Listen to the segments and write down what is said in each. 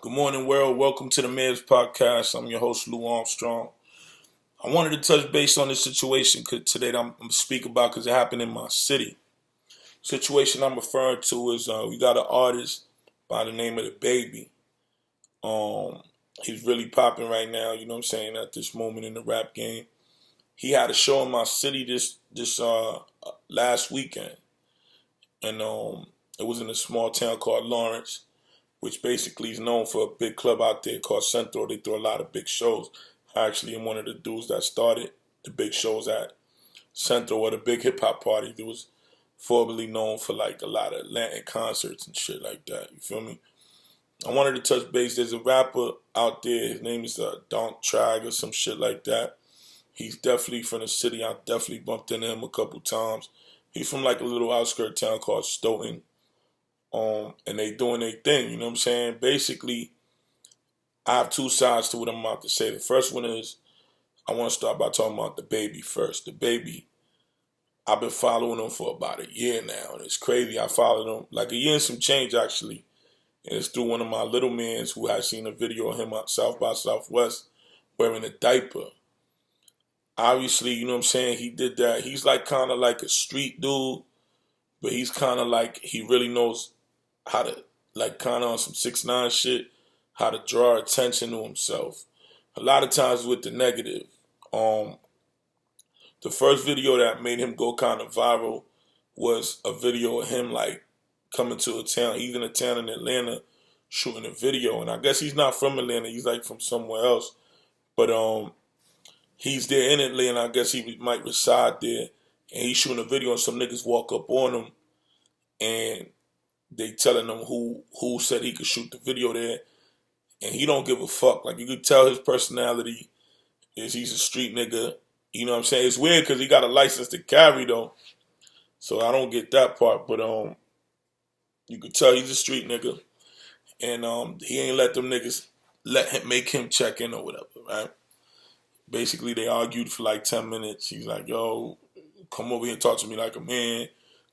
Good morning, world. Welcome to the Mayor's Podcast. I'm your host, Lou Armstrong. I wanted to touch base on this situation today that I'm going to speak about because it happened in my city. Situation I'm referring to is we got an artist by the name of The Baby. He's really popping right now, you know what I'm saying, at this moment in the rap game. He had a show in my city this last weekend. And it was in a small town called Lawrence, which basically is known for a big club out there called Centro. They throw a lot of big shows. I actually am one of the dudes that started the big shows at Centro, or the big hip hop party. It was formerly known for like a lot of Latin concerts and shit like that. You feel me? I wanted to touch base. There's a rapper out there. His name is Don't Trag or some shit like that. He's definitely from the city. I definitely bumped into him a couple times. He's from like a little outskirt town called Stoughton. And they doing their thing, you know what I'm saying? Basically, I have two sides to what I'm about to say. The first one is, I want to start by talking about The Baby first. The Baby, I've been following him for about a year now, and it's crazy. I followed him like a year and some change, actually. And it's through one of my little mans who had seen a video of him at South by Southwest wearing a diaper. Obviously, you know what I'm saying, he did that. He's like kind of like a street dude, but he's kind of like, he really knows how to, like, kind of on some 6ix9ine shit, how to draw attention to himself. A lot of times with the negative. The first video that made him go kind of viral was a video of him, like, coming to a town. He's in a town in Atlanta shooting a video. And I guess he's not from Atlanta. He's, like, from somewhere else. But he's there in Atlanta. I guess he might reside there. And he's shooting a video and some niggas walk up on him. And they telling him who said he could shoot the video there, and he don't give a fuck. Like, you could tell his personality is he's a street nigga. You know what I'm saying? It's weird because he got a license to carry though, so I don't get that part. But you could tell he's a street nigga, and he ain't let them niggas let him make him check in or whatever, right? Basically, they argued for like 10 minutes. He's like, "Yo, come over here and talk to me like a man."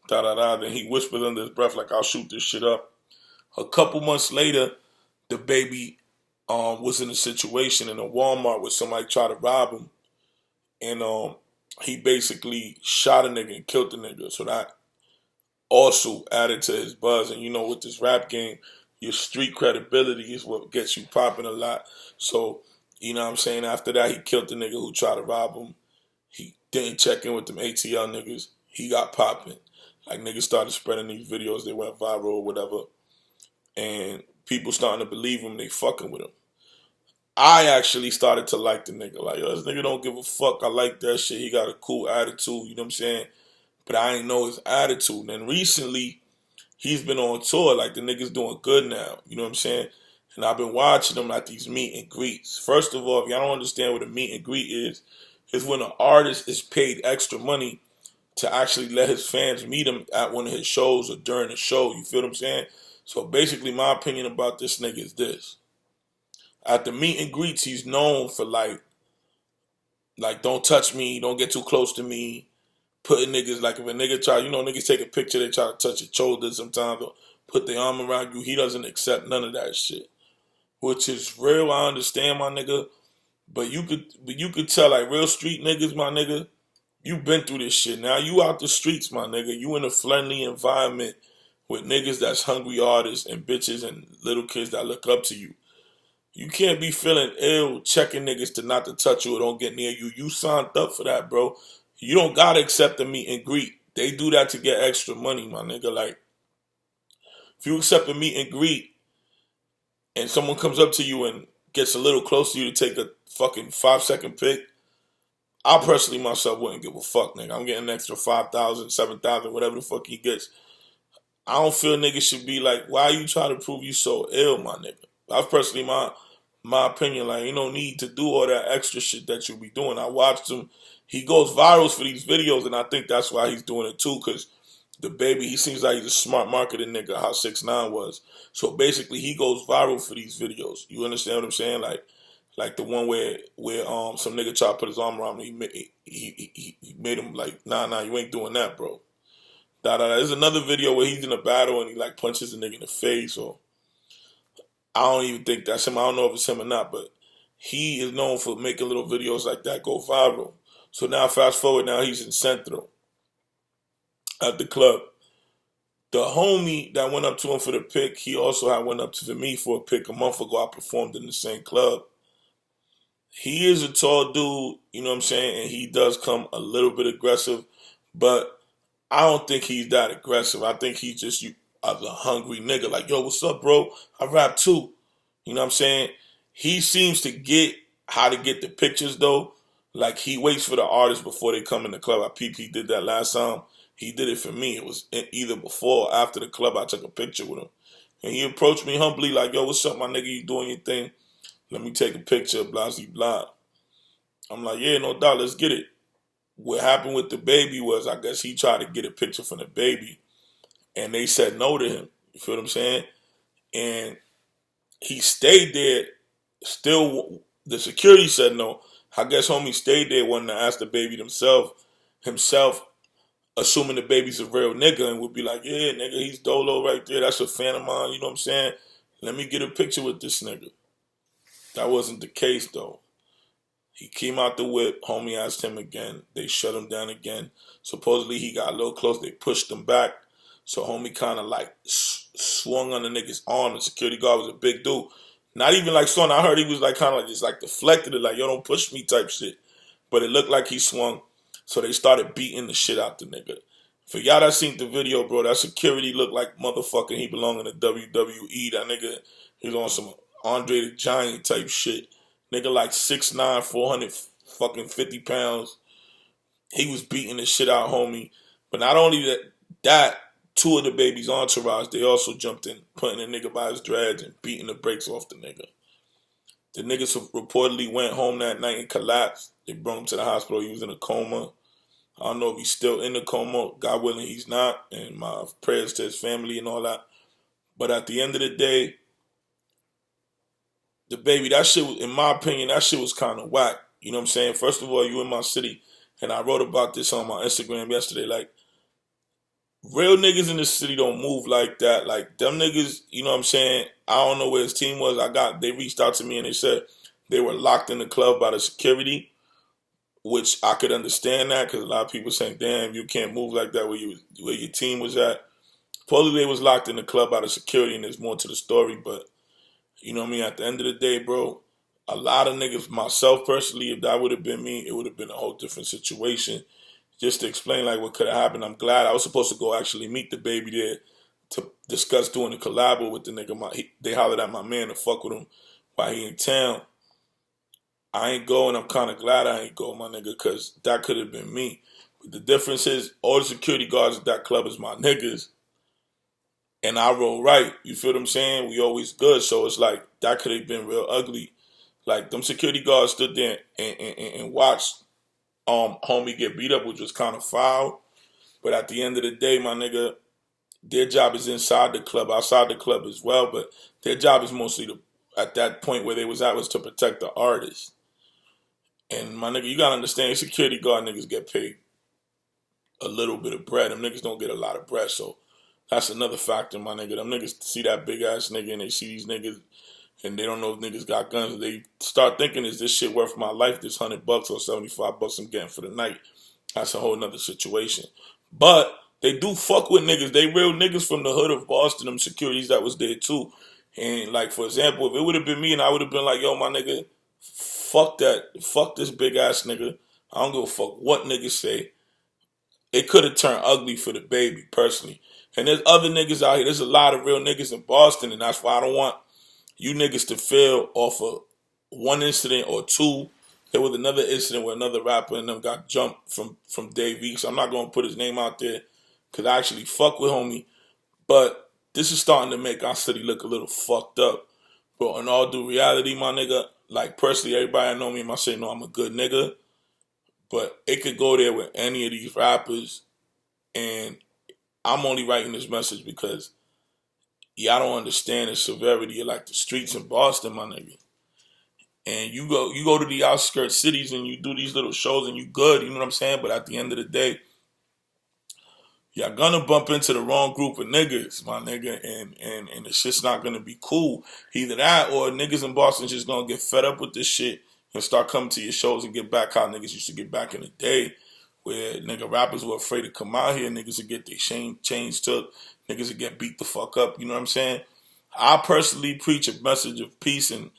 Da da da. Then he whispered under his breath, like, "I'll shoot this shit up." A couple months later, The Baby was in a situation in a Walmart where somebody tried to rob him, and he basically shot a nigga and killed the nigga. So that also added to his buzz. And you know, with this rap game, your street credibility is what gets you popping a lot. So, you know what I'm saying? After that, he killed the nigga who tried to rob him. He didn't check in with them ATL niggas. He got popping. Like, niggas started spreading these videos. They went viral or whatever. And people starting to believe him. They fucking with him. I actually started to like the nigga. Like, yo, this nigga don't give a fuck. I like that shit. He got a cool attitude. You know what I'm saying? But I ain't know his attitude. And then recently, he's been on tour. Like, the nigga's doing good now. You know what I'm saying? And I've been watching him at these meet and greets. First of all, if y'all don't understand what a meet and greet is when an artist is paid extra money to actually let his fans meet him at one of his shows or during the show. You feel what I'm saying? So basically, my opinion about this nigga is this. At the meet and greets, he's known for like don't touch me, don't get too close to me, putting niggas, like if a nigga try, you know, niggas take a picture, they try to touch your shoulder sometimes or put their arm around you. He doesn't accept none of that shit, which is real. I understand, my nigga, but you could tell, like, real street niggas, my nigga, you been through this shit. Now you out the streets, my nigga. You in a friendly environment with niggas that's hungry artists and bitches and little kids that look up to you. You can't be feeling ill checking niggas to not to touch you or don't get near you. You signed up for that, bro. You don't gotta accept the meet and greet. They do that to get extra money, my nigga. Like, if you accept a meet and greet and someone comes up to you and gets a little close to you to take a fucking 5-second pic, I personally myself wouldn't give a fuck, nigga. I'm getting an extra 5,000, 7,000, whatever the fuck he gets. I don't feel niggas should be like, why you trying to prove you so ill, my nigga? That's personally my opinion. Like, you don't need to do all that extra shit that you be doing. I watched him. He goes viral for these videos, and I think that's why he's doing it too, because The Baby, he seems like he's a smart marketing nigga, how 6ix9ine was. So basically, he goes viral for these videos. You understand what I'm saying? Like the one where some nigga tried to put his arm around him. He made him like, nah, you ain't doing that, bro. Da da da. There's another video where he's in a battle and he like punches a nigga in the face. Or I don't even think that's him. I don't know if it's him or not, but he is known for making little videos like that go viral. So now, fast forward, now he's in Central at the club. The homie that went up to him for the pic, he also had went up to me for a pic a month ago. I performed in the same club. He is a tall dude, you know what I'm saying, and he does come a little bit aggressive, but I don't think he's that aggressive. I think he's just a hungry nigga. Like, yo, what's up, bro? I rap too. You know what I'm saying? He seems to get how to get the pictures though. Like he waits for the artists before they come in the club. I peeped he did that last time. He did it for me. It was either before or after the club. I took a picture with him. And he approached me humbly like, yo, what's up, my nigga? You doing your thing? Let me take a picture, blah, blah, blah. I'm like, yeah, no doubt, let's get it. What happened with the baby was, I guess he tried to get a picture from the baby, and they said no to him. You feel what I'm saying? And he stayed there. Still, the security said no. I guess homie stayed there, wanting to ask the baby himself, assuming the baby's a real nigga, and would be like, yeah, nigga, he's Dolo right there. That's a fan of mine. You know what I'm saying? Let me get a picture with this nigga. That wasn't the case, though. He came out the whip. Homie asked him again. They shut him down again. Supposedly, he got a little close. They pushed him back. So homie kind of like swung on the nigga's arm. The security guard was a big dude. Not even like swung. I heard he was like kind of like just like deflected it, like, yo, don't push me type shit. But it looked like he swung. So they started beating the shit out the nigga. For y'all that seen the video, bro, that security looked like motherfucking he belonged in the WWE. That nigga, he was on some Andre the Giant type shit. Nigga like 6'9", 400 fucking 50 pounds. He was beating the shit out, homie. But not only that, two of the baby's entourage, they also jumped in, putting a nigga by his dreads and beating the brakes off the nigga. The nigga reportedly went home that night and collapsed. They brought him to the hospital. He was in a coma. I don't know if he's still in the coma. God willing, he's not. And my prayers to his family and all that. But at the end of the day, the baby, that shit was, in my opinion, that shit was kind of whack. You know what I'm saying? First of all, you in my city. And I wrote about this on my Instagram yesterday. Like, real niggas in the city don't move like that. Like, them niggas, you know what I'm saying? I don't know where his team was. They reached out to me and they said they were locked in the club by the security, which I could understand that because a lot of people saying, damn, you can't move like that where your team was at. Supposedly they was locked in the club by the security and there's more to the story, but you know what I mean? At the end of the day, bro, a lot of niggas, myself personally, if that would have been me, it would have been a whole different situation. Just to explain like what could have happened, I'm glad I was supposed to go actually meet the baby there to discuss doing a collabo with the nigga. They hollered at my man to fuck with him while he in town. I ain't going. I'm kind of glad I ain't going, my nigga, because that could have been me. But the difference is all the security guards at that club is my niggas. And I roll right. You feel what I'm saying? We always good. So it's like that could have been real ugly. Like them security guards stood there and watched homie get beat up, which was kind of foul. But at the end of the day, my nigga, their job is inside the club, outside the club as well. But their job is mostly at that point where they was at was to protect the artist. And my nigga, you gotta understand, security guard niggas get paid a little bit of bread. Them niggas don't get a lot of bread, so that's another factor, my nigga. Them niggas see that big ass nigga and they see these niggas and they don't know if niggas got guns. They start thinking, is this shit worth my life? This $100 or $75 I'm getting for the night. That's a whole nother situation. But they do fuck with niggas. They real niggas from the hood of Boston, them securities that was there too. And like, for example, if it would have been me and I would have been like, yo, my nigga, fuck that. Fuck this big ass nigga. I don't give a fuck what niggas say. It could have turned ugly for the baby, personally. And there's other niggas out here. There's a lot of real niggas in Boston, and that's why I don't want you niggas to feel off of one incident or two. There was another incident where another rapper and them got jumped from Dave East. So I'm not going to put his name out there because I actually fuck with homie. But this is starting to make our city look a little fucked up. But in all due reality, my nigga, like personally, everybody I know me in my city know I'm a good nigga. But it could go there with any of these rappers. And I'm only writing this message because y'all don't understand the severity of like the streets in Boston, my nigga. And you go to the outskirts cities and you do these little shows and you good, you know what I'm saying? But at the end of the day, Y'all gonna bump into the wrong group of niggas, my nigga, and the shit's not gonna be cool. Either that or niggas in Boston just gonna get fed up with this shit and start coming to your shows and get back how niggas used to get back in the day, where nigga rappers were afraid to come out here, niggas would get their chains took, niggas would get beat the fuck up, you know what I'm saying? I personally preach a message of peace and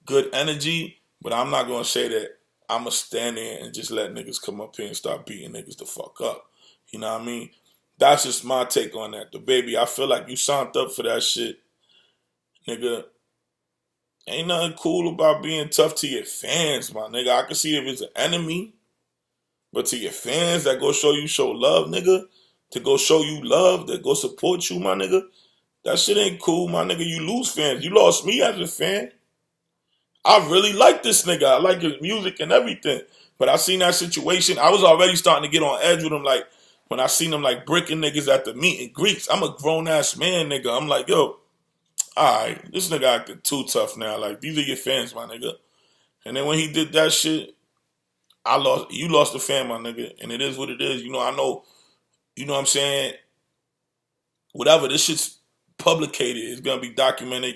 good energy, but I'm not gonna say that I'm gonna stand there and just let niggas come up here and start beating niggas the fuck up. You know what I mean? That's just my take on that. The baby, I feel like you signed up for that shit, nigga. Ain't nothing cool about being tough to your fans, my nigga. I can see if it's an enemy, but to your fans that go show love, nigga, to go show you love, that go support you, my nigga, that shit ain't cool, my nigga. You lose fans. You lost me as a fan. I really like this nigga. I like his music and everything. But I seen that situation. I was already starting to get on edge with him, like, when I seen him, like, bricking niggas at the meet and greets. I'm a grown-ass man, nigga. I'm like, yo, all right, this nigga acting too tough now. Like, these are your fans, my nigga. And then when he did that shit, you lost a fan, my nigga. And it is what it is. You know, I know, you know what I'm saying? Whatever, this shit's publicated. It's gonna be documented.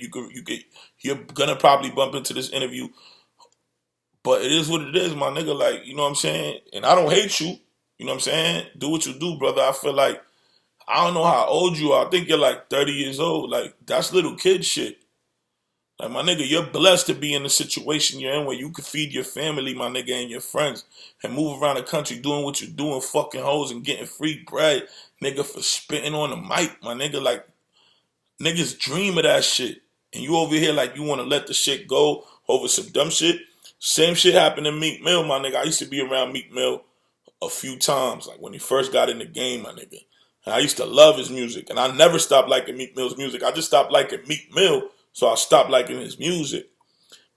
You're gonna probably bump into this interview. But it is what it is, my nigga. Like, you know what I'm saying? And I don't hate you. You know what I'm saying? Do what you do, brother. I feel like, I don't know how old you are. I think you're like 30 years old. Like, that's little kid shit. Like, my nigga, you're blessed to be in the situation you're in where you can feed your family, my nigga, and your friends and move around the country doing what you're doing, fucking hoes and getting free bread, nigga, for spitting on the mic, my nigga. Like, niggas dream of that shit. And you over here like you want to let the shit go over some dumb shit. Same shit happened to Meek Mill, my nigga. I used to be around Meek Mill a few times, like when he first got in the game, my nigga. And I used to love his music. And I never stopped liking Meek Mill's music. I just stopped liking Meek Mill, so I stopped liking his music.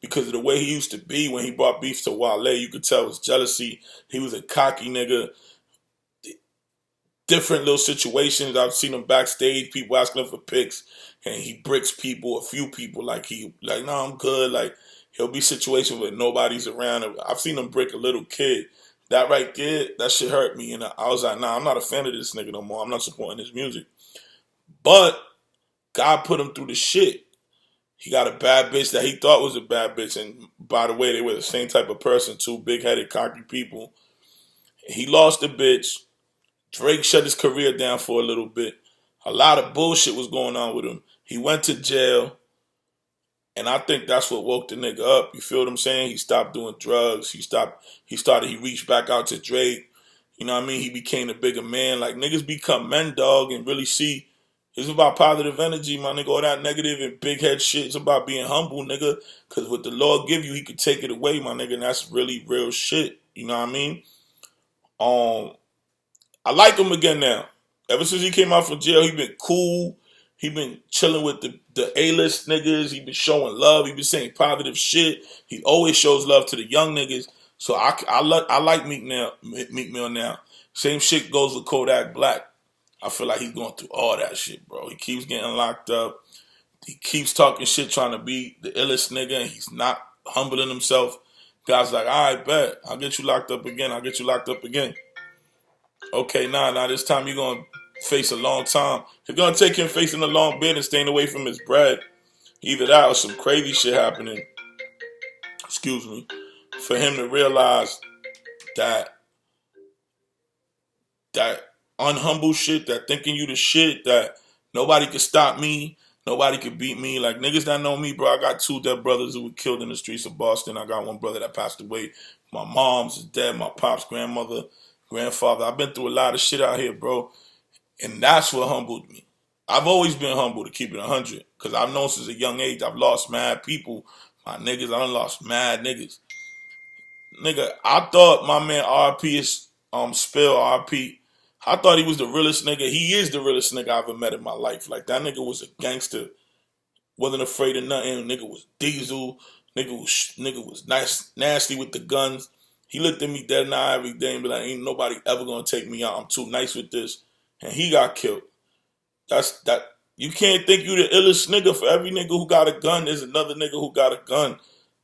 Because of the way he used to be when he brought beef to Wale, you could tell it was jealousy. He was a cocky nigga. Different little situations. I've seen him backstage, people asking him for pics, and he bricks people, a few people, like no, I'm good. Like, he'll be situations where nobody's around. I've seen him brick a little kid. That right there, that shit hurt me. And I was like, nah, I'm not a fan of this nigga no more. I'm not supporting his music. But God put him through the shit. He got a bad bitch that he thought was a bad bitch. And by the way, they were the same type of person, two big-headed, cocky people. He lost the bitch. Drake shut his career down for a little bit. A lot of bullshit was going on with him. He went to jail. And I think that's what woke the nigga up. You feel what I'm saying? He stopped doing drugs. He reached back out to Drake. You know what I mean? He became a bigger man. Like, niggas become men, dog, and really see. It's about positive energy, my nigga. All that negative and big head shit. It's about being humble, nigga. Because what the Lord give you, he could take it away, my nigga. And that's really real shit. You know what I mean? I like him again now. Ever since he came out from jail, he been cool. He been chilling with the A-list niggas. He been showing love. He been saying positive shit. He always shows love to the young niggas. So I like Meek Mill now. Same shit goes with Kodak Black. I feel like he's going through all that shit, bro. He keeps getting locked up. He keeps talking shit, trying to be the illest nigga, and he's not humbling himself. God's like, all right, bet. I'll get you locked up again. I'll get you locked up again. Okay, nah, this time you're going to face a long time. It's going to take him facing a long bid and staying away from his bread. Either that or some crazy shit happening, excuse me, for him to realize that unhumble shit, that thinking you the shit, that nobody could stop me, nobody could beat me. Like, niggas that know me, bro, I got two dead brothers who were killed in the streets of Boston. I got one brother that passed away. My mom's is dead, my pop's grandfather. I've been through a lot of shit out here, bro. And that's what humbled me. I've always been humble, to keep it 100. Because I've known since a young age, I've lost mad people. My niggas, I done lost mad niggas. Nigga, I thought my man RP is, Spill RP, I thought he was the realest nigga. He is the realest nigga I ever met in my life. Like, that nigga was a gangster. Wasn't afraid of nothing. Nigga was diesel. Nigga was nice, nasty with the guns. He looked at me dead in the eye every day and be like, ain't nobody ever gonna take me out. I'm too nice with this. And he got killed. You can't think you the illest nigga. For every nigga who got a gun, there's another nigga who got a gun.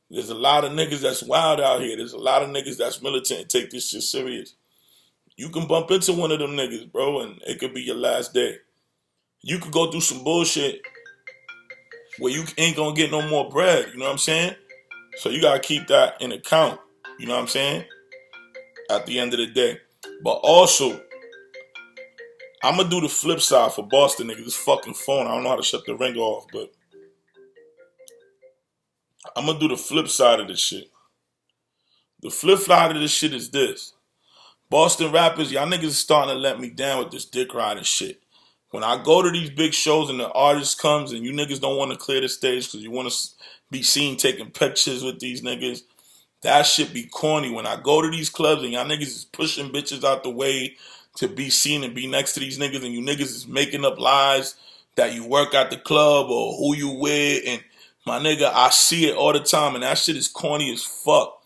There's a lot of niggas that's wild out here. There's a lot of niggas that's militant and take this shit serious. You can bump into one of them niggas, bro, and it could be your last day. You could go through some bullshit where you ain't gonna get no more bread, you know what I'm saying? So you gotta keep that in account, you know what I'm saying? At the end of the day. But also, I'm gonna do the flip side for Boston niggas. This fucking phone, I don't know how to shut the ringer off, but I'm gonna do the flip side of this shit. The flip side of this shit is this. Boston rappers, y'all niggas is starting to let me down with this dick riding shit. When I go to these big shows and the artist comes and you niggas don't want to clear the stage because you want to be seen taking pictures with these niggas, that shit be corny. When I go to these clubs and y'all niggas is pushing bitches out the way to be seen and be next to these niggas, and you niggas is making up lies that you work at the club or who you with, and my nigga, I see it all the time, and that shit is corny as fuck.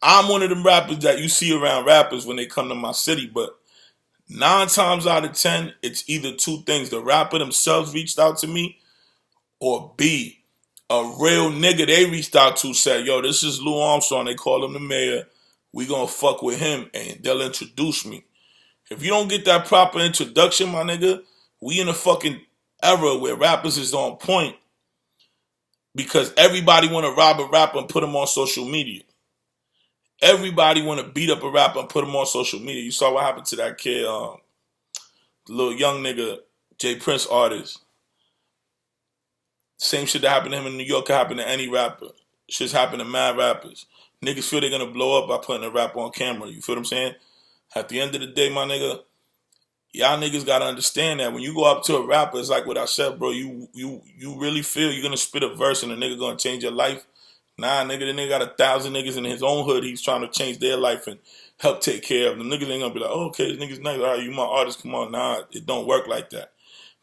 I'm one of them rappers that you see around rappers when they come to my city, but 9 times out of 10, it's either two things. The rapper themselves reached out to me, or B, a real nigga they reached out to said, yo, this is Lou Armstrong. They call him the mayor. We gonna fuck with him, and they'll introduce me. If you don't get that proper introduction, my nigga, we in a fucking era where rappers is on point because everybody want to rob a rapper and put him on social media. Everybody want to beat up a rapper and put him on social media. You saw what happened to that kid, the little young nigga, J Prince artist. Same shit that happened to him in New York can happen to any rapper. Shit's happened to mad rappers. Niggas feel they're gonna blow up by putting a rapper on camera. You feel what I'm saying? At the end of the day, my nigga, y'all niggas gotta understand that when you go up to a rapper, it's like what I said, bro. You really feel you're gonna spit a verse and a nigga gonna change your life? Nah, nigga, the nigga got 1,000 niggas in his own hood. He's trying to change their life and help take care of them. Niggas ain't gonna be like, oh, okay, this nigga's nice. All right, you my artist, come on. Nah, it don't work like that.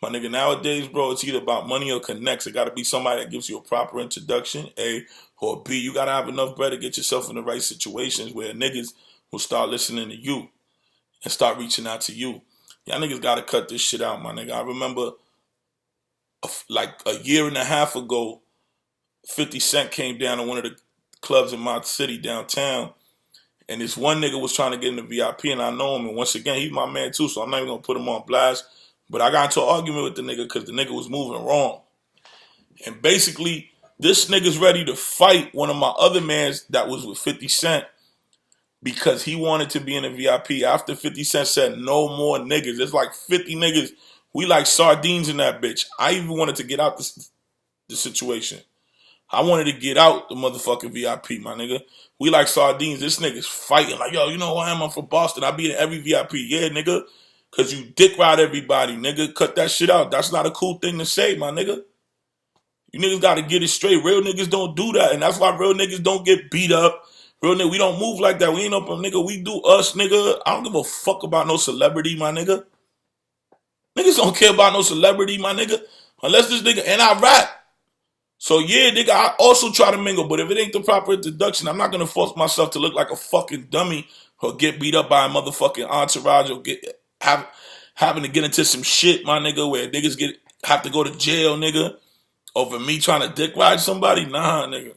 My nigga, nowadays, bro, it's either about money or connects. It gotta be somebody that gives you a proper introduction, A, or B, you gotta have enough bread to get yourself in the right situations where niggas will start listening to you and start reaching out to you. Y'all niggas gotta cut this shit out, my nigga. I remember like a year and a half ago, 50 Cent came down to one of the clubs in my city downtown, and this one nigga was trying to get in the VIP, and I know him, and once again, he's my man too, so I'm not even gonna put him on blast, but I got into an argument with the nigga because the nigga was moving wrong. And basically, this nigga's ready to fight one of my other mans that was with 50 Cent because he wanted to be in the VIP. After 50 Cent said no more niggas, there's like 50 niggas. We like sardines in that bitch. I even wanted to get out the situation. I wanted to get out the motherfucking VIP, my nigga. We like sardines. This nigga's fighting like, yo, you know who I am? I'm from Boston. I be in every VIP. Yeah, nigga. Because you dick ride everybody, nigga. Cut that shit out. That's not a cool thing to say, my nigga. You niggas got to get it straight. Real niggas don't do that. And that's why real niggas don't get beat up. Real nigga, we don't move like that. We ain't up on nigga. We do us, nigga. I don't give a fuck about no celebrity, my nigga. Niggas don't care about no celebrity, my nigga. Unless this nigga, and I rap. So yeah, nigga, I also try to mingle, but if it ain't the proper introduction, I'm not gonna force myself to look like a fucking dummy or get beat up by a motherfucking entourage or having to get into some shit, my nigga, where niggas have to go to jail, nigga, over me trying to dick ride somebody. Nah, nigga.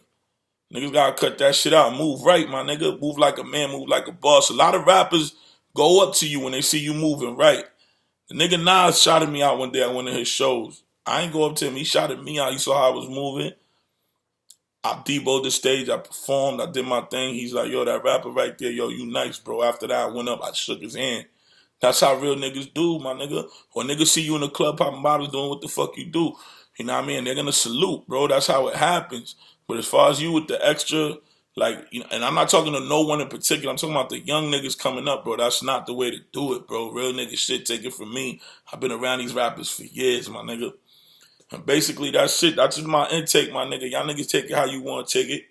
Niggas gotta cut that shit out. Move right, my nigga. Move like a man, move like a boss. A lot of rappers go up to you when they see you moving right. The nigga Nas shouted me out one day at one of his shows. I ain't go up to him. He shouted me out. He saw how I was moving. I deboed the stage. I performed. I did my thing. He's like, yo, that rapper right there, yo, you nice, bro. After that, I went up. I shook his hand. That's how real niggas do, my nigga. When niggas see you in the club popping bottles doing what the fuck you do, you know what I mean? They're going to salute, bro. That's how it happens. But as far as you with the extra, like, you know, and I'm not talking to no one in particular. I'm talking about the young niggas coming up, bro. That's not the way to do it, bro. Real nigga shit, take it from me. I've been around these rappers for years, my nigga. And basically, that's shit. That's just my intake, my nigga. Y'all niggas take it how you want to take it.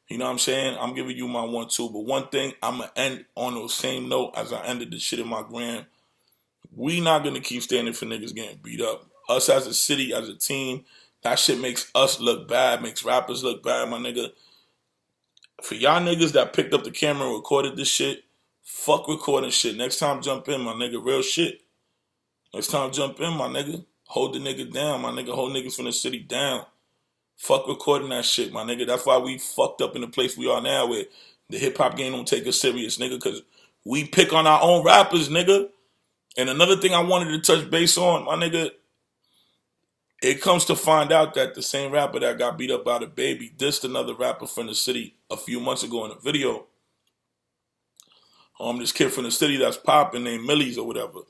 You know what I'm saying? I'm giving you my 1-2. But one thing, I'm going to end on the same note as I ended the shit in my gram. We not going to keep standing for niggas getting beat up. Us as a city, as a team, that shit makes us look bad, makes rappers look bad, my nigga. For y'all niggas that picked up the camera and recorded this shit, fuck recording shit. Next time, jump in, my nigga. Real shit. Next time, jump in, my nigga. Hold the nigga down, my nigga. Hold niggas from the city down. Fuck recording that shit, my nigga. That's why we fucked up in the place we are now where the hip-hop game don't take us serious, nigga, because we pick on our own rappers, nigga. And another thing I wanted to touch base on, my nigga, it comes to find out that the same rapper that got beat up by the baby dissed another rapper from the city a few months ago in a video. This kid from the city that's popping named Millies or whatever.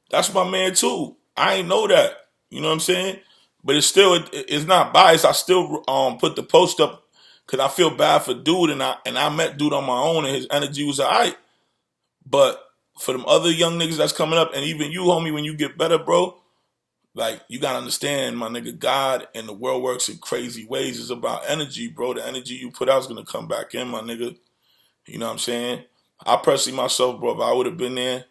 That's my man too. I ain't know that. You know what I'm saying? But it's still, it's not biased. I still put the post up because I feel bad for dude, and I met dude on my own, and his energy was alright. But for them other young niggas that's coming up, and even you, homie, when you get better, bro, like, you gotta understand, my nigga, God and the world works in crazy ways. It's about energy, bro. The energy you put out is gonna come back in, my nigga. You know what I'm saying? I personally myself, bro, if I would have been there,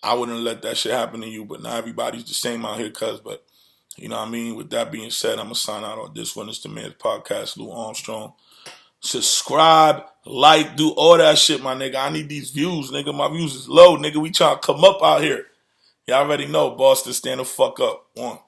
I wouldn't let that shit happen to you. But not everybody's the same out here, cuz. But you know what I mean? With that being said, I'm gonna sign out on this one. It's the Man's Podcast, Lou Armstrong. Subscribe, like, do all that shit, my nigga. I need these views, nigga. My views is low, nigga. We trying to come up out here. Y'all already know, Boston, stand the fuck up. One.